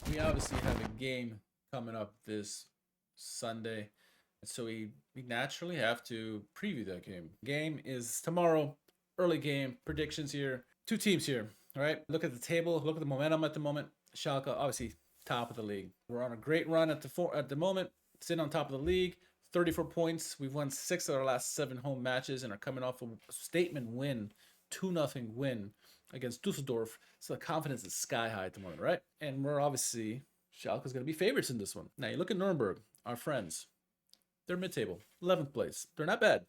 We obviously have a game coming up this Sunday, so we naturally have to preview that game. Game is tomorrow, early game, predictions here. Two teams here, all right? Look at the table, look at the momentum at the moment. Schalke, obviously, top of the league. We're on a great run at the moment, sitting on top of the league. 34 points. We've won 6 of our last 7 home matches and are coming off a statement win, 2-0 win against Düsseldorf. So the confidence is sky high at the moment, right? And we're obviously, Schalke's going to be favorites in this one. Now you look at Nuremberg, our friends. They're mid-table, 11th place. They're not bad.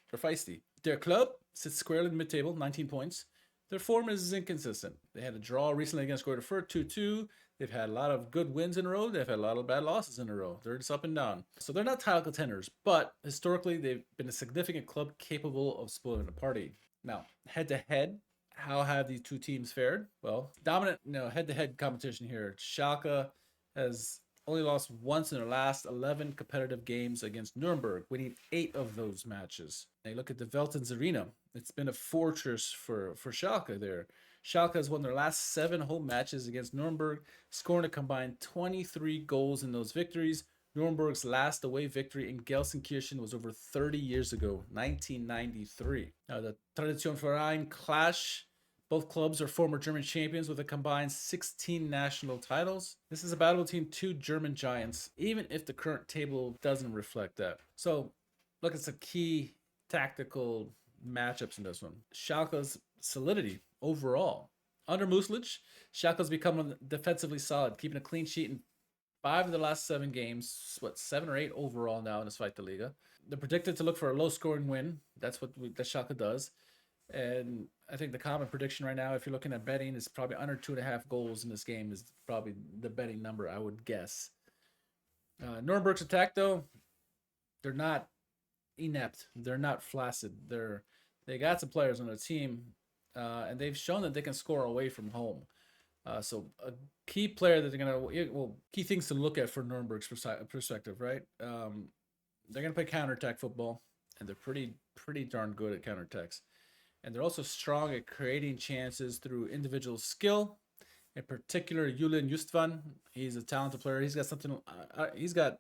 They're feisty. Their club sits squarely in mid-table, 19 points. Their form is inconsistent. They had a draw recently against Greuther Fürth, 2-2. They've had a lot of good wins in a row. They've had a lot of bad losses in a row. They're just up and down. So they're not title contenders, but historically they've been a significant club capable of splitting the party. Now, head-to-head, how have these two teams fared? Well, dominant, head-to-head competition here. Schalke has only lost once in their last 11 competitive games against Nürnberg, winning 8 of those matches. Now you look at the VELTINS-Arena. It's been a fortress for Schalke there. Schalke has won their last 7 home matches against Nürnberg, scoring a combined 23 goals in those victories. Nürnberg's last away victory in Gelsenkirchen was over 30 years ago, 1993. Now the Traditionverein clash. Both clubs are former German champions with a combined 16 national titles. This is a battle between two German giants, even if the current table doesn't reflect that. So, look at some key tactical matchups in this one. Schalke's solidity overall. Under Muslic, Schalke's become defensively solid, keeping a clean sheet in 5 of the last 7 games. 7 or 8 overall now in this Fight the Liga. They're predicted to look for a low-scoring win. That's what Schalke does. And I think the common prediction right now, if you're looking at betting, is probably under 2.5 goals in this game is probably the betting number, I would guess. Nuremberg's attack, though, they're not inept. They're not flaccid. They got some players on their team, and they've shown that they can score away from home. So a key player that they're going to, key things to look at for Nuremberg's perspective, right? They're going to play counterattack football, and they're pretty darn good at counterattacks. And they're also strong at creating chances through individual skill. In particular, Julian Justvan, he's a talented player. He's got something. He's got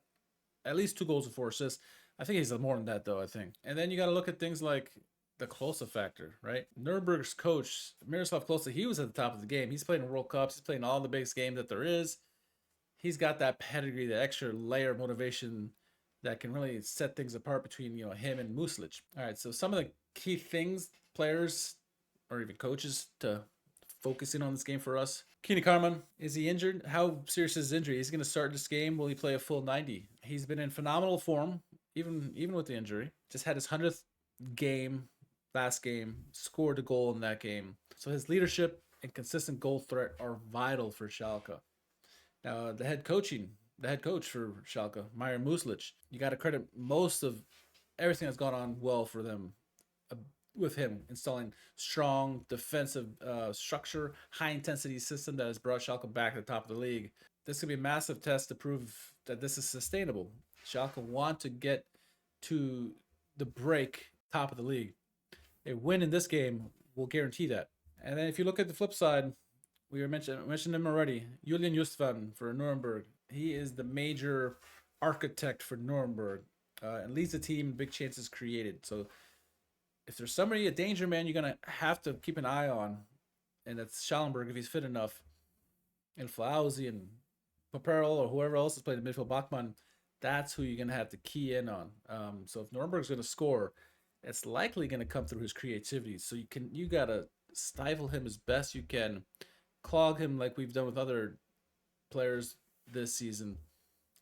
at least 2 goals and 4 assists. I think he's more than that, though. I think. And then you got to look at things like the Klose factor, right? Nürnberg's coach, Miroslav Klose, he was at the top of the game. He's playing World Cups. He's playing all the biggest games that there is. He's got that pedigree, that extra layer of motivation that can really set things apart between him and Muslic. All right, so some of the key things players or even coaches to focus in on this game for us. Karaman, is he injured? How serious is his injury? Is he going to start this game? Will he play a full 90? He's been in phenomenal form, even with the injury. Just had his 100th game, last game, scored a goal in that game. So his leadership and consistent goal threat are vital for Schalke. Now, the head coach for Schalke, Meyer Muslic, you got to credit most of everything that's gone on well for them with him installing strong defensive structure, high-intensity system that has brought Schalke back to the top of the league. This could be a massive test to prove that this is sustainable. Schalke want to get to the break top of the league. A win in this game will guarantee that. And then if you look at the flip side, we mentioned him already, Julian Justvan for Nuremberg. He is the major architect for Nuremberg and leads the team in big chances created. So if there's somebody, a danger man, you're going to have to keep an eye on, and that's Schallenberg if he's fit enough, and Flausi and Paperl or whoever else is playing the midfield, Bachmann, that's who you're going to have to key in on. So if Nuremberg's going to score, it's likely going to come through his creativity. So you got to stifle him as best you can, clog him like we've done with other players this season,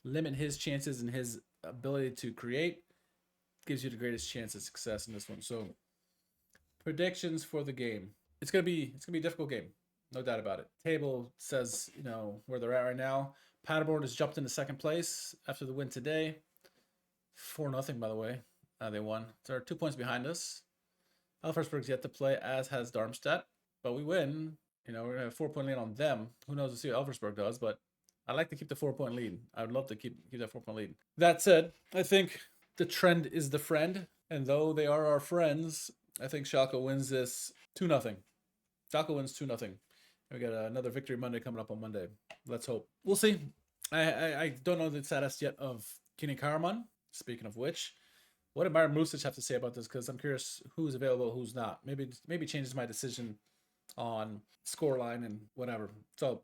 limit his chances and his ability to create. Gives you the greatest chance of success in this one. So predictions for the game. It's gonna be a difficult game, no doubt about it. Table says where they're at right now. Paderborn has jumped into second place after the win today. 4-0, by the way. They won. So they're 2 points behind us. Elversberg's yet to play, as has Darmstadt. But we win. We're gonna have a 4-point lead on them. Who knows? We'll see what Elversberg does, but I like to keep the 4-point lead. I would love to keep that 4-point lead. That said, I think the trend is the friend, and though they are our friends, I think Schalke wins this 2-0. Schalke wins 2-0. We got another victory Monday coming up on Monday. Let's hope. We'll see. I don't know the status yet of Karaman. Speaking of which, what did Myron Muslic have to say about this? Because I'm curious who's available, who's not. Maybe changes my decision on scoreline and whatever. So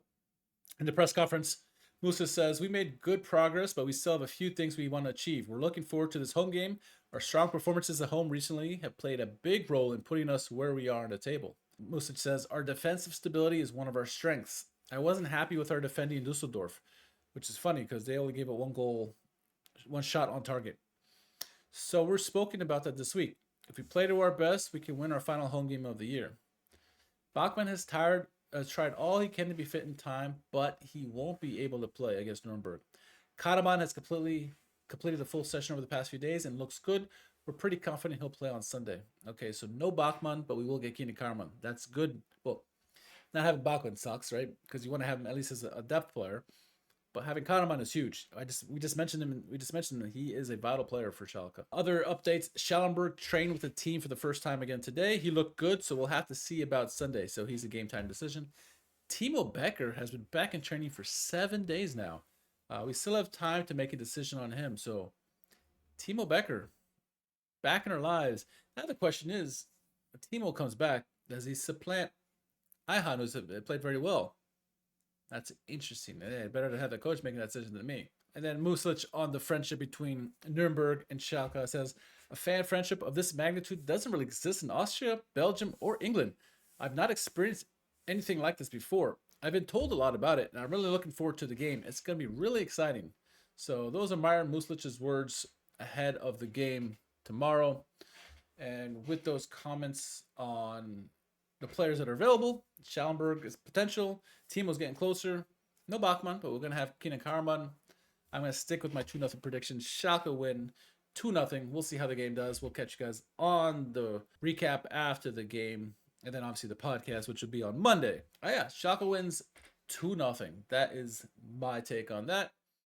in the press conference, Musa says, "We made good progress, but we still have a few things we want to achieve. We're looking forward to this home game. Our strong performances at home recently have played a big role in putting us where we are on the table." Musa says, "Our defensive stability is one of our strengths. I wasn't happy with our defending in Düsseldorf," which is funny because they only gave it one goal, one shot on target. "So we're spoken about that this week. If we play to our best, we can win our final home game of the year. Bachmann has tried all he can to be fit in time, but he won't be able to play against Nürnberg. Karaman has completed a full session over the past few days and looks good. We're pretty confident he'll play on Sunday." Okay, so no Bachmann, but we will get Karaman. That's good. Well, not having Bachmann sucks, right? Because you want to have him at least as a depth player. But having Karaman is huge. We just mentioned him. We just mentioned him. He is a vital player for Schalke. Other updates: Schallenberg trained with the team for the first time again today. He looked good, so we'll have to see about Sunday. So he's a game time decision. Timo Becker has been back in training for 7 days now. We still have time to make a decision on him. So Timo Becker, back in our lives. Now the question is, if Timo comes back, does he supplant Ihan, who's played very well? That's interesting. Better to have the coach making that decision than me. And then Muslic on the friendship between Nuremberg and Schalke says, "A fan friendship of this magnitude doesn't really exist in Austria, Belgium, or England. I've not experienced anything like this before. I've been told a lot about it, and I'm really looking forward to the game. It's going to be really exciting." So those are Myron Muslic's words ahead of the game tomorrow. And with those comments on the players that are available, Schallenberg is potential. Timo's getting closer. No Bachmann, but we're going to have Karaman. I'm going to stick with my 2-0 prediction. Schalke win 2-0. We'll see how the game does. We'll catch you guys on the recap after the game. And then obviously the podcast, which will be on Monday. Oh yeah, Schalke wins 2-0. That is my take on that.